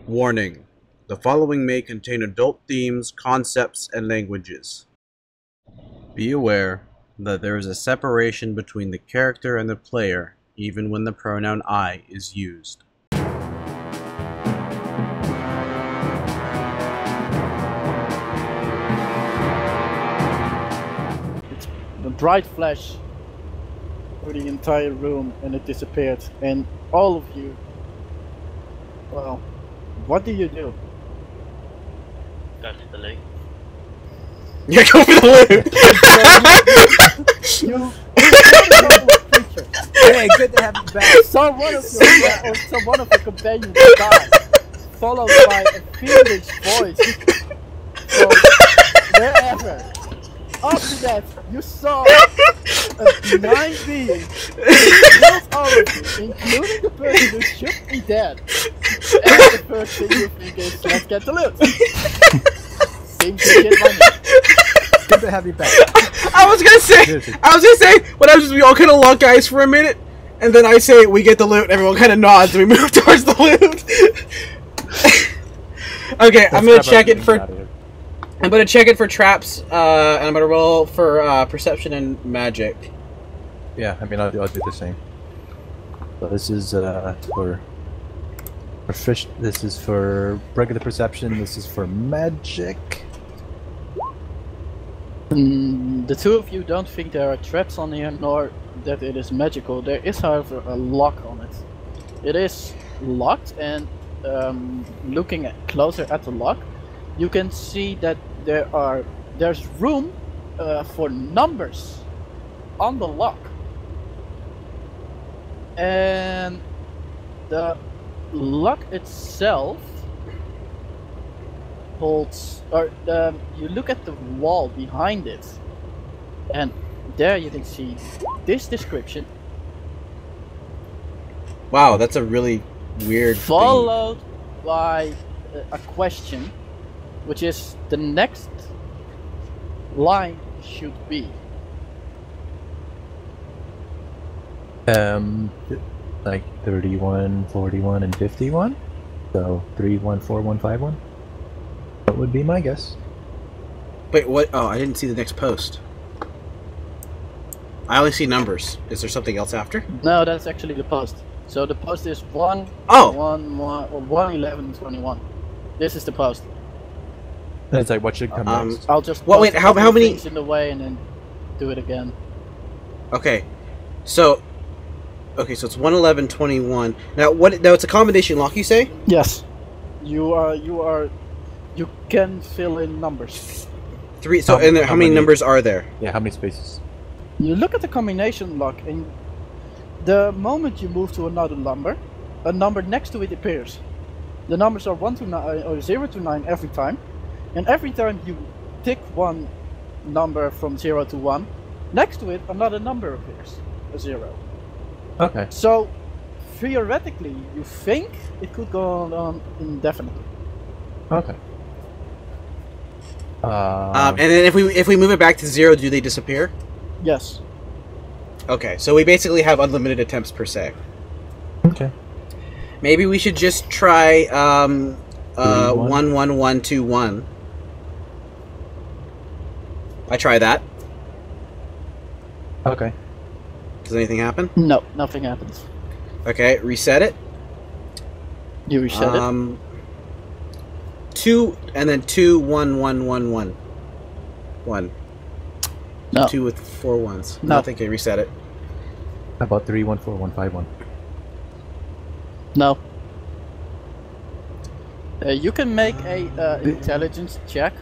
Warning: the following may contain adult themes, concepts, and languages. Be aware that there is a separation between the character and the player, even when the pronoun I is used. It's a bright flash through the entire room and it disappeared. And all of you, well, what do you do? Go to the loot. Yeah, go for the loot! You creature. Hey, good to have you back. Saw one of your companions die, followed by a fiendish voice from wherever. After that, you saw a benign being killed all of you, including the person who should be dead. And the first thing you think is, let's get the loot. Seems legit money. Good to have you back. I was gonna say, what happens is we all kind of lock eyes for a minute, and then I say, we get the loot, and everyone kind of nods, and we move towards the loot. Okay, I'm gonna check it for... I'm gonna check it for traps, and I'm gonna roll for perception and magic. Yeah, I mean, I'll do the same. So this is for fish. This is for regular perception. This is for magic. The two of you don't think there are traps on here, nor that it is magical. There is, however, a lock on it. It is locked, and looking closer at the lock, you can see that there's room for numbers on the lock, and the lock itself holds, or you look at the wall behind it, and there you can see this description. Wow, that's a really weird followed by a question, which is the next line should be. Like 31, 41, and 51. So 314151. That would be my guess. Wait, what? Oh, I didn't see the next post. I only see numbers. Is there something else after? No, that's actually the post. So the post is 1, oh. 1, 11, 21. This is the post. It's like what should come next. I'll just wait, how many things in the way and then do it again. Okay. So it's 1, 11, 21. Now what? Now it's a combination lock, you say? Yes. You can fill in numbers. 3. So and how many numbers are there? Yeah, how many spaces? You look at the combination lock, and the moment you move to another number, a number next to it appears. The numbers are 1 to 9 or 0 to 9 every time, and every time you tick one number from 0 to 1, next to it another number appears, a 0. Okay. So theoretically, you think it could go on indefinitely. Okay. And then if we move it back to 0, do they disappear? Yes. Okay, so we basically have unlimited attempts per se. Okay. Maybe we should just try 1, 1, 1, 2, 1. I try that. Okay. Does anything happen? No, nothing happens. Okay, reset it. You reset it. 2 and then 2, 1, 1, 1, 1. 1. No. 2 with 4 ones. No. I think I reset it. How about 314151? No. You can make a intelligence check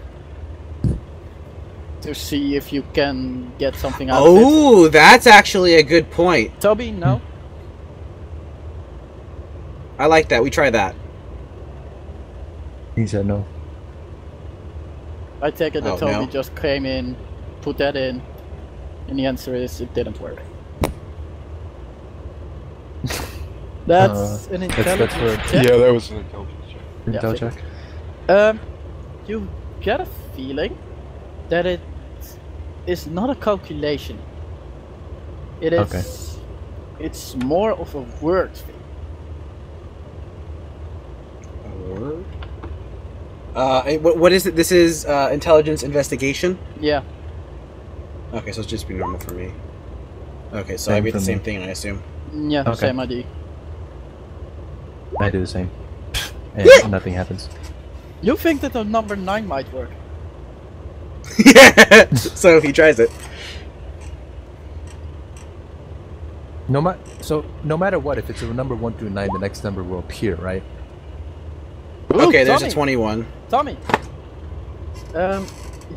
to see if you can get something out of it. Oh, that's actually a good point. Toby, no. I like that. We try that. He said no. I take it that Toby no. just came in, put that in, and the answer is it didn't work. That's an intelligence check. Yeah, that was an intelligence check. Intel Yeah, check. You get a feeling that it is not a calculation. It is. Okay. It's more of a word thing. A word? What is it? This is intelligence investigation? Yeah. Okay, so it's just be normal for me. Okay, so Same I get for the same me. thing, I assume. Yeah, Okay. same ID. I do the same. And nothing happens. You think that the number 9 might work? Yeah. So he tries it. No matter what, if it's a number 1 through 9, the next number will appear, right? Ooh, Okay, there's Tommy. a 21. Tommy,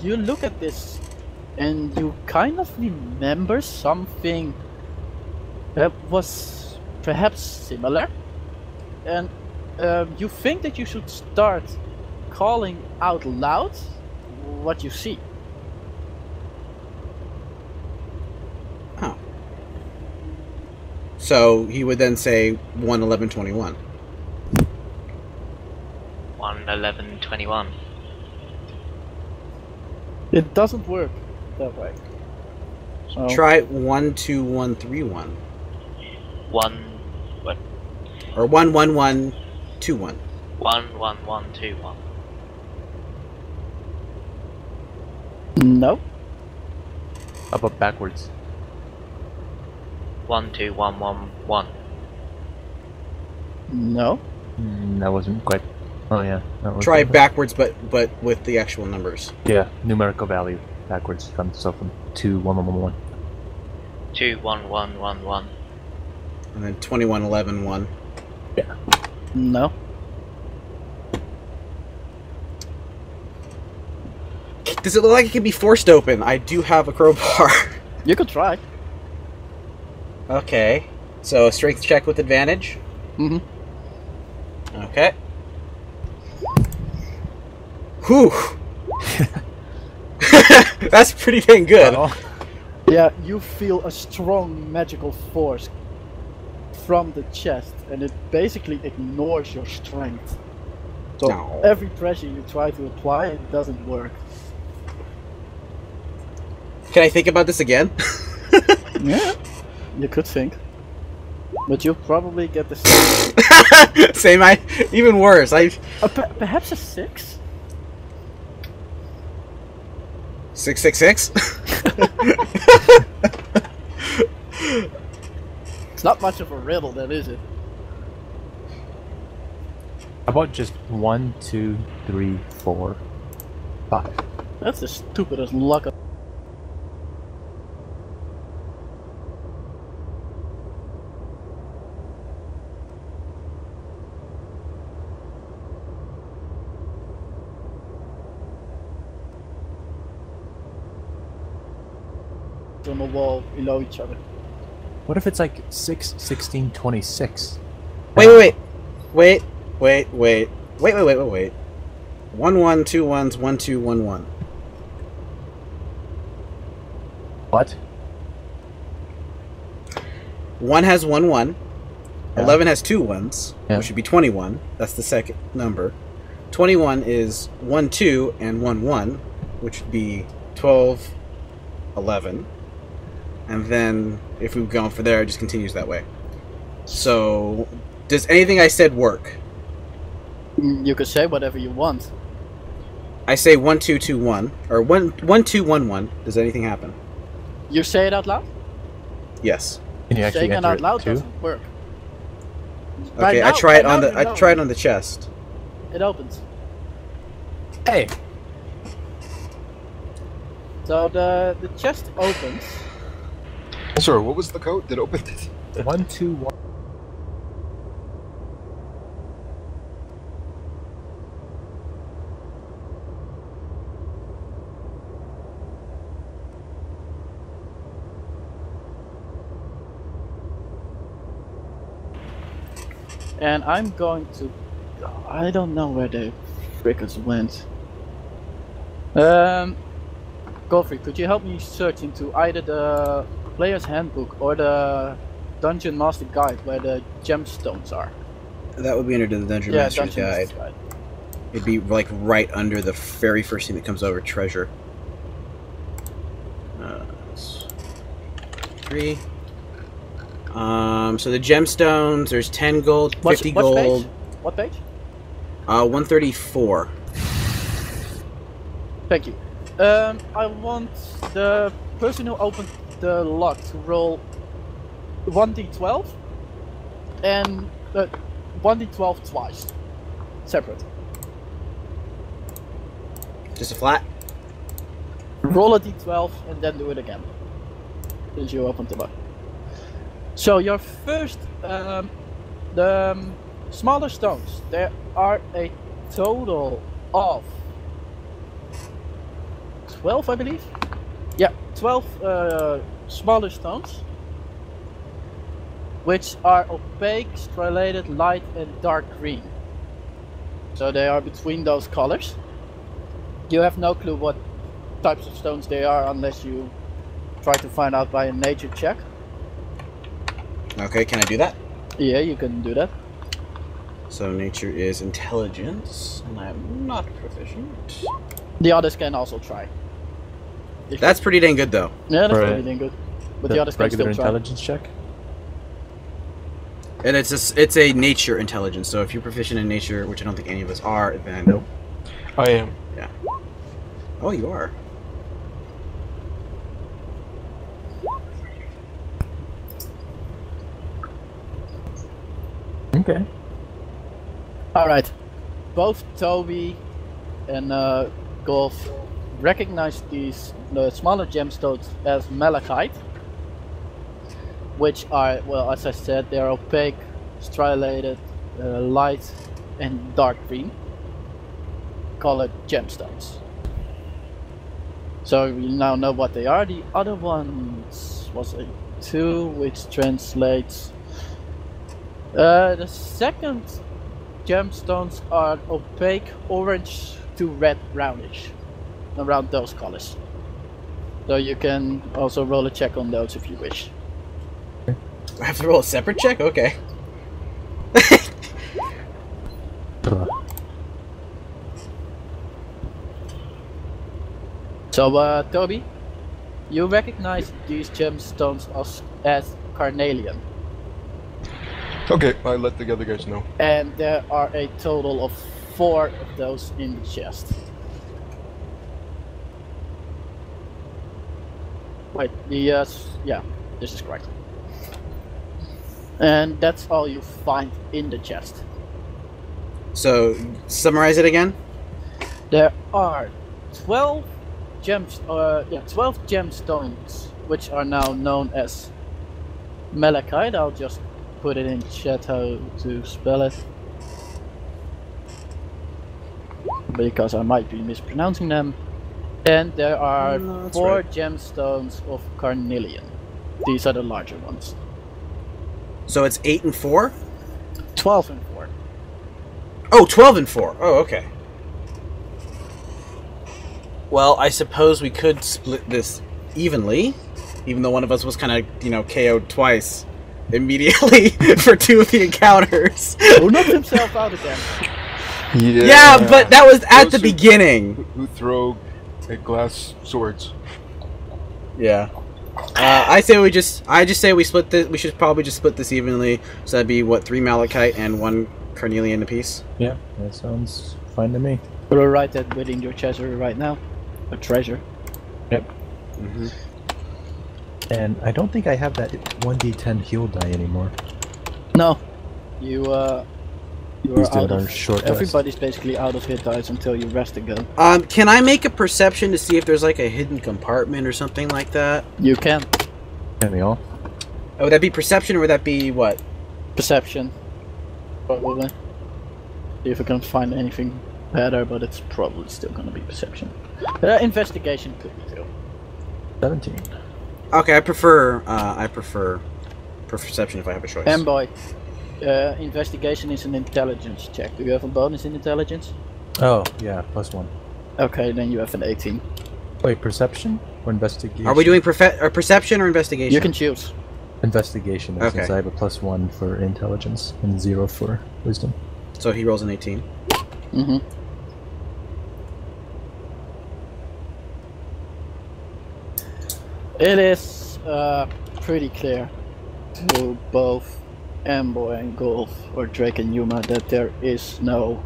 you look at this and you kind of remember something that was perhaps similar, and you think that you should start calling out loud what you see. Oh. So he would then say 1, 11, 21. 1, 11, 21. It doesn't work that way. So, Try 1, 2, 1, 3, 1. 1, what? Or 1, 1, 1, 2, 1. 1, 1, 1, 2, 1. no. How about backwards? 1, 2, 1, 1, 1. No. That wasn't quite. Oh yeah. That was Try backwards, but with the actual numbers. Yeah, numerical value backwards from 2, 1, 1, 1, 1. 2, 1, 1, 1, 1. And then 21, 11, 1. Yeah. No. Does it look like it can be forced open? I do have a crowbar. You could try. Okay. So a strength check with advantage. Mm-hmm. Okay. Whew. That's pretty dang good. Yeah, you feel a strong magical force from the chest, and it basically ignores your strength. So No. every pressure you try to apply, it doesn't work. Can I think about this again? Yeah, you could think, but you'll probably get the same. Even worse. Perhaps a 6. 666. It's not much of a riddle, then, is it? How about just 1, 2, 3, 4, 5? That's the stupidest luck. On the wall below each other. What if it's like 6, 16, 26? Wait. 1, 1, 2 1s, 1, 2, 1, 1. What? 1 has 1, 1. Yeah. 11 has 2 1s, Yeah. which would be 21. That's the second number. 21 is 1, 2, and 1, 1, which would be 12, 11. And then, if we've gone for there, it just continues that way. So, does anything I said work? You could say whatever you want. I say 1, 2, 2, 1, or 1, 1, 2, 1, 1. Does anything happen? You say it out loud? Yes. Can you actually Saying it enter out loud it too? doesn't work. Okay, I try it on the. I try it on the chest. It opens. Hey! So the chest opens. Sorry, what was the code that opened it? 1, 2, 1. And I'm going to... I don't know where the frickers went. Godfrey, could you help me search into either the player's handbook or the Dungeon Master Guide where the gemstones are? That would be under the Dungeon Yeah, Master's Dungeon Guide. Master's Guide. It'd be like right under the very first thing that comes over, treasure. 3. So the gemstones, there's 10 gold, 50 What gold. page? What page? 134. Thank you. I want the person who opened the lock to roll 1d12 and 1d12 twice. Separate. Just a flat? Roll a d12 and then do it again. Since you opened the lock. So your first, the smaller stones, there are a total of 12, I believe? Yeah, 12 smaller stones, which are opaque, striated, light and dark green. So they are between those colors. You have no clue what types of stones they are unless you try to find out by a nature check. Okay, can I do that? Yeah, you can do that. So nature is intelligence, and I'm not proficient. The others can also try. That's pretty dang good, though. Yeah, that's Right. pretty dang good. But the others can regular still try. intelligence check. And it's a nature intelligence, so if you're proficient in nature, which I don't think any of us are, then... Nope. I am. Yeah. Oh, you are. Okay. Alright. Both Toby and Golf recognize the smaller gemstones as malachite, which are, well, as I said, they're opaque, striated, light and dark green colored gemstones. So we now know what they are. The other ones was a 2, which translates. The second gemstones are opaque, orange to red brownish, around those colors. So you can also roll a check on those if you wish. I have to roll a separate check? Okay. So, Toby, you recognize these gemstones as carnelian. Okay, I let the other guys know. And there are a total of 4 of those in the chest. Wait, yeah, this is correct. And that's all you find in the chest. So, summarize it again? There are 12 gemstones, which are now known as malachite. I'll just put it in chat how to spell it, because I might be mispronouncing them. And there are No, 4 right. gemstones of carnelian. These are the larger ones. So it's 8 and 4? 12 and 4. Oh, 12 and 4. Oh, okay. Well, I suppose we could split this evenly, even though one of us was kind of, you know, KO'd twice immediately for 2 of the encounters. Who knocked himself out again? Yeah, but that was at Those the beginning. Who throw glass swords. Yeah. I just say we split this. We should probably just split this evenly. So that'd be what, 3 malachite and 1 carnelian apiece. Yeah, that sounds fine to me. We'll write that within your treasure right now. A treasure. Yep. Mm-hmm. And I don't think I have that 1d10 heal die anymore. No, you are Used it out on of. short rest. Everybody's basically out of hit dice until you rest again. Can I make a perception to see if there's like a hidden compartment or something like that? You can. Can we all? Oh, would that be perception or would that be what? Perception. Probably. See if I can find anything better, but it's probably still gonna be perception. Investigation could be too. 17. Okay, I prefer perception if I have a choice. Boy, investigation is an intelligence check. Do you have a bonus in intelligence? Oh, yeah, +1. Okay, then you have an 18. Wait, perception or investigation? Are we doing perception or investigation? You can choose. investigation? Okay. Since I have a +1 for intelligence and 0 for wisdom. So he rolls an 18. Mm-hmm. It is pretty clear to both Amboy and Golf, or Drake and Yuma, that there is no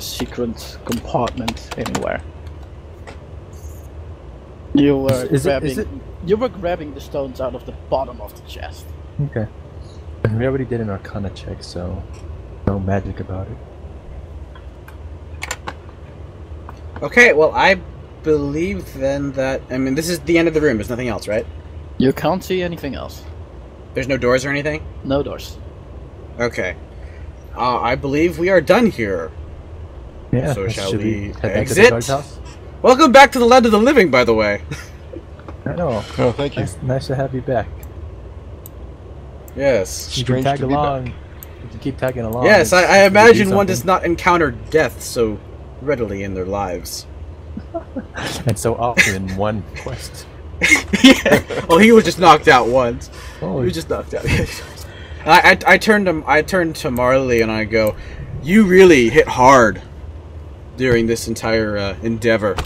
secret compartment anywhere. You were Is grabbing. it? You were grabbing the stones out of the bottom of the chest. Okay. And we already did an Arcana check, so no magic about it. Okay, well, I believe then that... I mean, this is the end of the room. There's nothing else, right? You can't see anything else. There's no doors or anything? No doors. Okay. I believe we are done here. Yeah. So shall should we head back to the exit? guard's house? Welcome back to the land of the living, by the way. I know. Oh, thank you. Nice to have you back. Yes. You can Strange tag to be along. You can keep tagging along. Yes, if I you imagine do one does something. not encounter death so readily in their lives. And so often in one quest. Yeah. Well, he was just knocked out once. Oh, He was just knocked out. I turned to Marley and I go, "You really hit hard during this entire endeavor.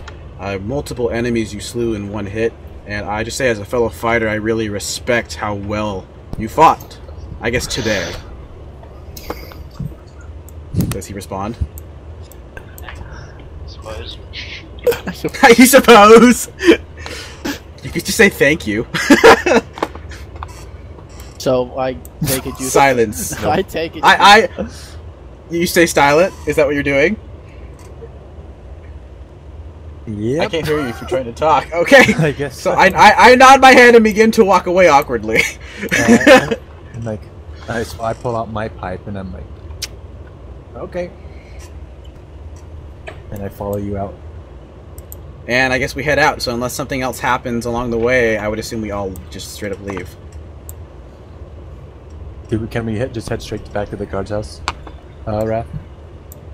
Multiple enemies you slew in one hit, and I just say, as a fellow fighter, I really respect how well you fought. I guess today." Does he respond? Suppose. You suppose. You could just say thank you. So I take it you. Silence. I take it. You stay silent? Is that what you're doing? yeah. I can't hear you if you're trying to talk. Okay. I guess So I nod my head and begin to walk away awkwardly. I'm like, so I pull out my pipe and I'm like, okay. And I follow you out. And I guess we head out. So unless something else happens along the way, I would assume we all just straight up leave. Can we just head straight back to the guard's house, Wrath?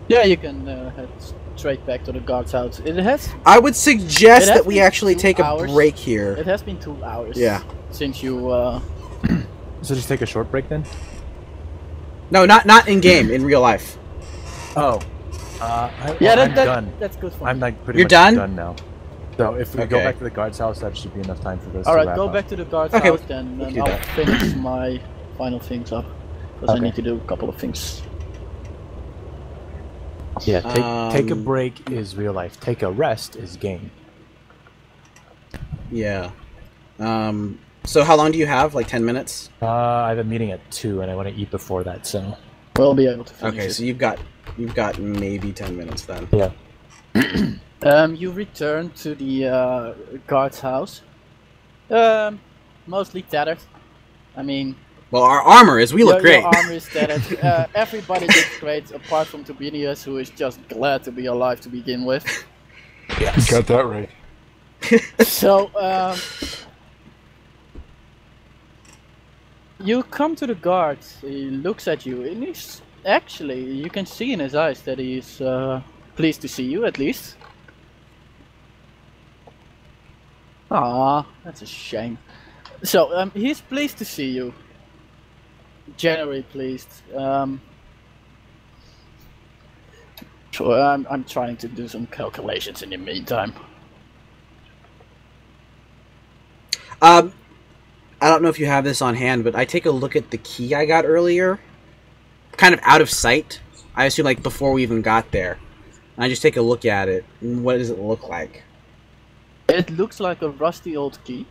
Yeah, you can head straight back to the guard's house. It has. I would suggest It has that we been actually 2 take a hours. break here. It has been 2 hours. Yeah. Since you. So just take a short break then? No, not in game, in real life. Oh. Yeah, I'm done. that's good for I'm me. like pretty You're much done? now. So if we go Okay. back to the guard's house, that should be enough time for this. All to right, wrap go up. back to the guard's Okay, house then, we and can do I'll that. finish my final things up because I Okay. need to do a couple of things. Yeah, take a Um, break is real life. Take a rest is game. Yeah. So how long do you have? Like 10 minutes? I have a meeting at 2 and I want to eat before that, so We'll be able to finish Okay, it. so you've got maybe 10 minutes then. yeah. You return to the guard's house. Mostly tattered. I mean, Well, our armor is we look great. Your armor is tattered. Everybody looks great, apart from Tyraneus, who is just glad to be alive to begin with. You got that right. So, you come to the guard. He looks at you, and he's actually, you can see in his eyes that he's pleased to see you, at least. Ah, that's a shame. So, he's pleased to see you. Generally pleased. So I'm trying to do some calculations in the meantime. I don't know if you have this on hand, but I take a look at the key I got earlier. Kind of out of sight. I assume like before we even got there. And I just take a look at it. And what does it look like? It looks like a rusty old key.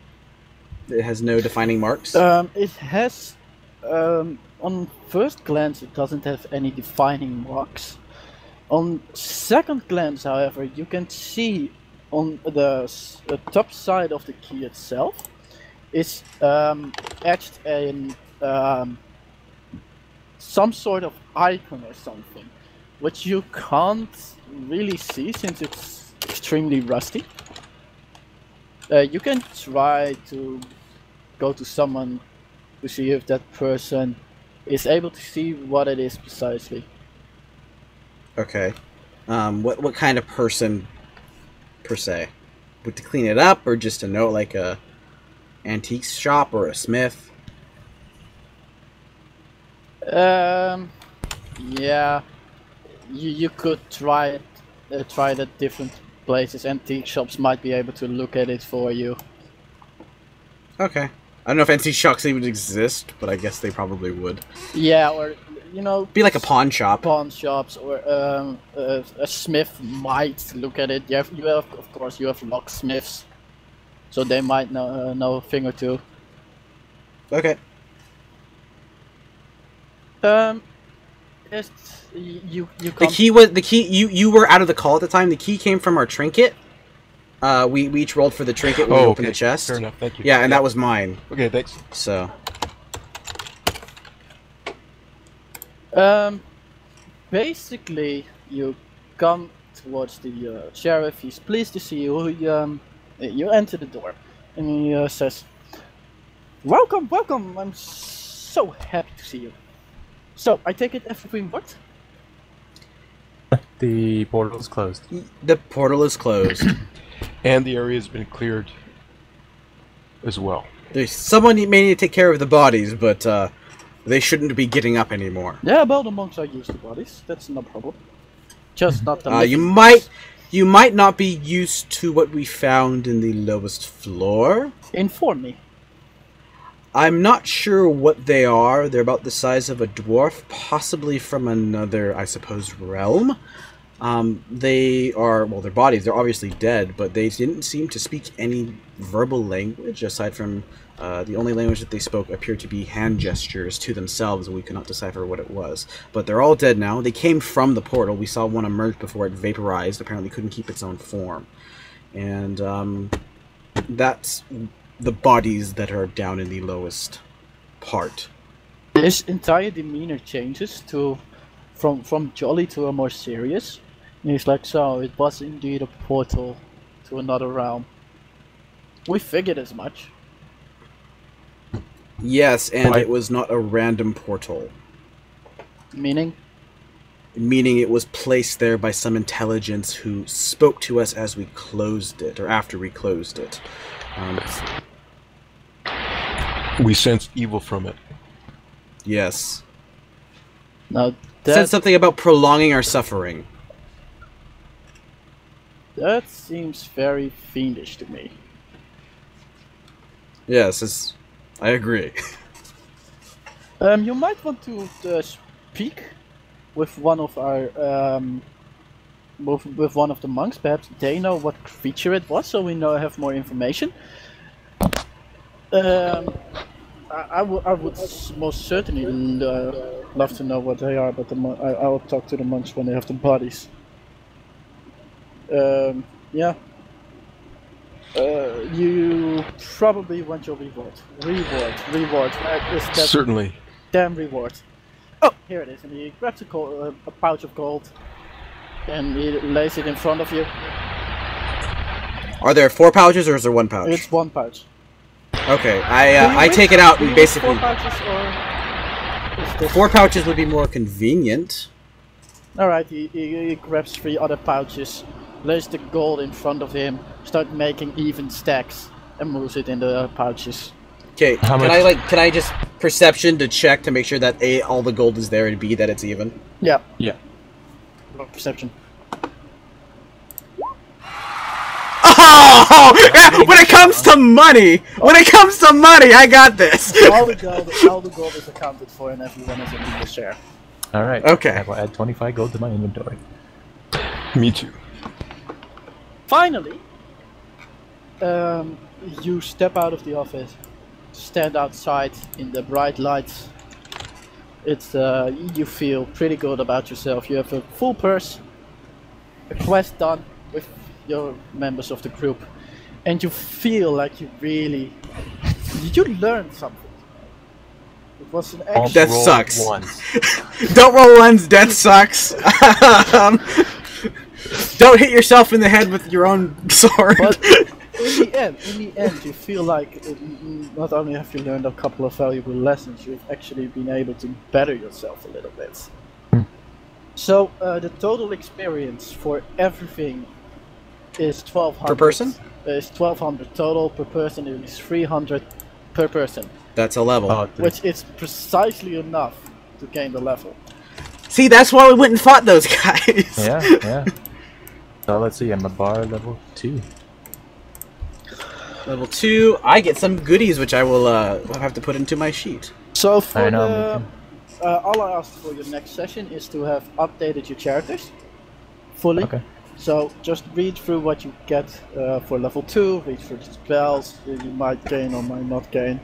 It has no defining marks. It has, on first glance, it doesn't have any defining marks. On second glance, however, you can see on the top side of the key itself is etched in some sort of icon or something, which you can't really see since it's extremely rusty. You can try to go to someone to see if that person is able to see what it is precisely. Okay. What kind of person, per se? Would to clean it up, or just to know, like a antique shop or a smith? Yeah, you could try it. Try it at different places. Antique shops might be able to look at it for you. Okay. I don't know if antique shops even exist, but I guess they probably would. Yeah, or you know, Be like a pawn shop. pawn shops, or a smith might look at it. You have of course, you have locksmiths. so they might know a thing or two. Okay. You The come. key was the key. You were out of the call at the time. The key came from our trinket. We each rolled for the trinket when we opened the chest. Fair enough, thank you. Yeah, and that was mine. Okay, thanks. So. Basically, you come towards the sheriff. He's pleased to see you. You enter the door, and he says, "Welcome, welcome. I'm so happy to see you. So, I take it everything worked?" The portal is closed. The portal is closed. And the area has been cleared as well. There's someone may need to take care of the bodies, but they shouldn't be getting up anymore. Yeah, well, the monks are used to bodies. That's no problem. Just not the. You might not be used to what we found in the lowest floor. Inform me. I'm not sure what they are. They're about the size of a dwarf, possibly from another, I suppose, realm. They are, well, their bodies, they're obviously dead, but they didn't seem to speak any verbal language, aside from the only language that they spoke appeared to be hand gestures to themselves, and we could not decipher what it was. But they're all dead now. They came from the portal. We saw one emerge before it vaporized, apparently couldn't keep its own form. And that's the bodies that are down in the lowest part. His entire demeanor changes from jolly to a more serious. And he's like, "So it was indeed a portal to another realm. We figured as much." Yes, and Why- it was not a random portal. Meaning? Meaning it was placed there by some intelligence who spoke to us as we closed it, or after we closed it. We sense evil from it. Yes. Now Said that something about prolonging our suffering. that seems very fiendish to me. Yes, I agree. You might want to speak with one of our with one of the monks. Perhaps they know what creature it was, so we have more information. I would most certainly love to know what they are, but I will talk to the monks when they have the bodies. Yeah. You probably want your reward. Reward. Where is that Certainly. damn reward? Oh, here it is. And he grabs a pouch of gold, and he lays it in front of you. Are there 4 pouches or is there 1 pouch? It's 1 pouch. Okay, I take it out and basically 4 pouches or is this... 4 pouches would be more convenient. Alright, he grabs 3 other pouches, lays the gold in front of him, start making even stacks, and moves it in the pouches. Okay, How can I just perception to check to make sure that A, all the gold is there, and B, that it's even? Yeah. Yeah. Perception. Oh! When it comes to money, I got this. all the gold is accounted for, and everyone has an equal share. Alright. Okay. I will add 25 gold to my inventory. Me too. Finally, you step out of the office, stand outside in the bright lights. It's you feel pretty good about yourself. You have a full purse, a quest done with your members of the group, and you feel like you learned something. It was an action. Death Roll sucks. Once. Don't roll ones, death sucks. Don't hit yourself in the head with your own sword. But in the end, you feel like not only have you learned a couple of valuable lessons, you've actually been able to better yourself a little bit. So the total experience for everything is 1,200 Per person? Is 1,200 total per person. It is 300 per person, That's a level. Oh, which is precisely enough to gain the level. See, that's why we went and fought those guys. yeah. So let's see, I'm a bar level 2. Level 2, I get some goodies, which I will have to put into my sheet. So for I know, all I ask for your next session is to have updated your characters fully. Okay. So just read through what you get for level 2, read through the spells you might gain or might not gain.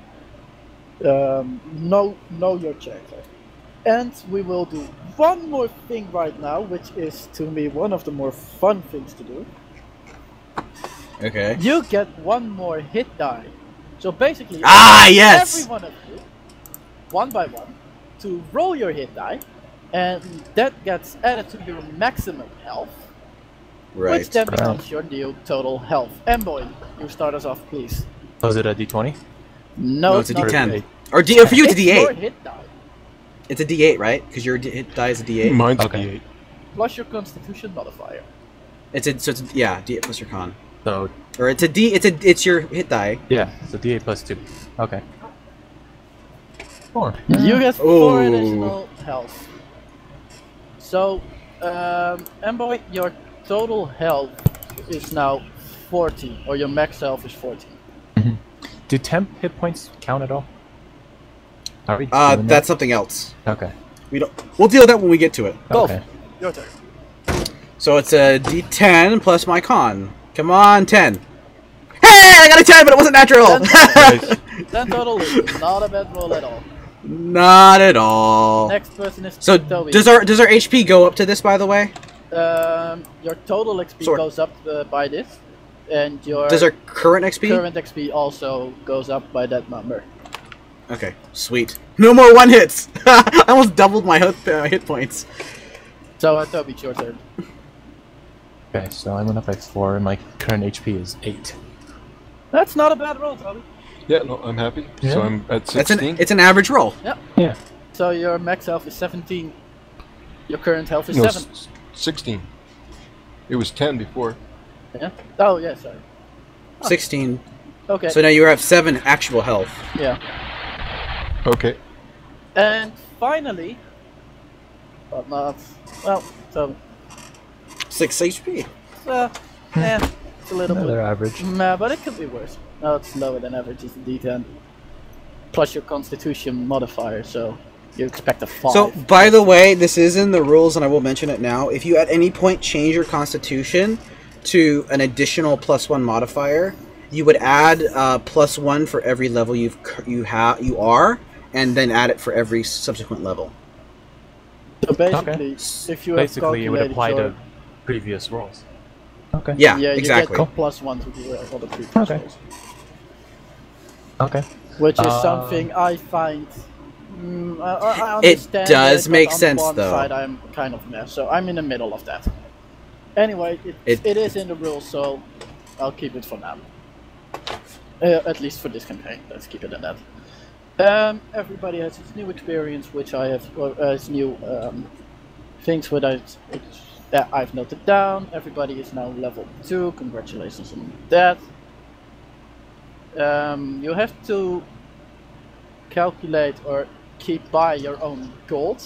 Know your character. And we will do one more thing right now, which is to me one of the more fun things to do. Okay. You get one more hit die. So basically, yes! every one of you, one by one, to roll your hit die, and that gets added to your maximum health, Right. which then becomes your new total health. Boy, you start us off, please. Was it a D20? No, it's a not D10. D8. Or for you, it's a your D8. hit die, It's a D8, right? Because your hit die is a D8. Mine's Okay. D8. plus your Constitution modifier. It's D8 plus your con. So, Or it's your hit die. yeah, so D8 plus 2. Okay. 4. You get 4 Ooh. additional health. So, Boy, your total health is now 40, or your max health is 40. Do temp hit points count at all? Are we doing That's something else. that? Okay. We'll deal with that when we get to it. Golf. Okay. Your turn. So it's a D10 plus my con. Come on, 10. Hey, I got a 10, but it wasn't natural. Nice. 10 total is not a bad roll at all. Not at all. Next person is So Toby. does our HP go up to this, by the way? Your total XP Sort. goes up by this, and your Does our current XP? current XP also goes up by that number. Okay, sweet. No more one hits. I almost doubled my hit points. So Toby, it's your turn. Okay, so I went up by 4 and my current HP is 8. That's not a bad roll, Toby. Yeah, no, I'm happy. Yeah. So I'm at That's 16. it's an average roll. Yeah. So your max health is 17. Your current health is No, 7. 16. It was 10 before. Yeah. Oh yeah, sorry. 16. Okay. So now you have 7 actual health. Yeah. Okay. And finally, but not well. So 6 HP. yeah, it's a little Another bit. average. Nah, but it could be worse. No, it's lower than average. It's a D10 plus your Constitution modifier, so you expect a 5. So, by the way, this is in the rules, and I will mention it now. If you at any point change your Constitution to an additional +1 modifier, you would add +1 for every level you are, and then add it for every subsequent level. So basically, if you have Basically, it would calculated apply your, to previous rolls. Okay. Yeah, yeah, you exactly. get +1 to the other previous Okay. rolls, Okay. which is something I find. I It understand does but make on sense, one though. side I'm kind of mess, so I'm in the middle of that. Anyway, it is in the rules, so I'll keep it for now. At least for this campaign, let's keep it in that. Everybody has its new experience, which I have, its new things that I've noted down. Everybody is now level 2. Congratulations on that. You have to calculate or keep by your own gold.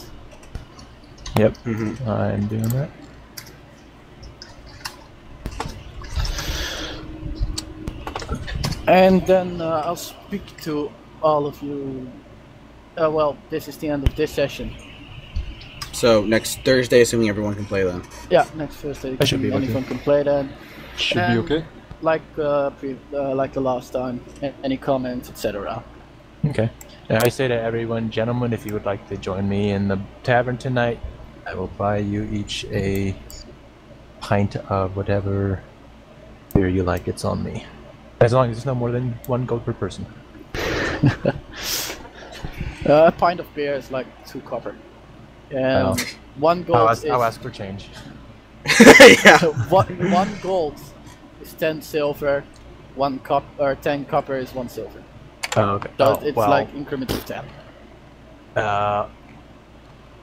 Yep. Mhm. I'm doing that. And then I'll speak to all of you. Well, this is the end of this session. So, next Thursday, assuming everyone can play then. Yeah, next Thursday, I should be able to. anyone can play then. Should be And okay. Like like the last time, any comments, etc. Okay. I say to everyone, gentlemen, if you would like to join me in the tavern tonight, I will buy you each a pint of whatever beer you like. It's on me. As long as it's no more than 1 gold per person. A pint of beer is like 2 copper. Oh. 1 gold I'll is ask for change. Yeah. one gold is 10 silver. 10 copper is 1 silver. Oh, okay. So Oh, it's well, like increments of 10.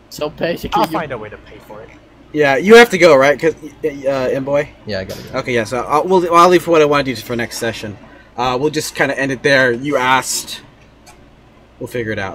So basically, I'll find a way to pay for it. Yeah, you have to go, right? Cause, M-Boy? Yeah, I gotta go. Okay, yeah, so I'll leave for what I want to do for next session. We'll just kind of end it there. You asked. We'll figure it out.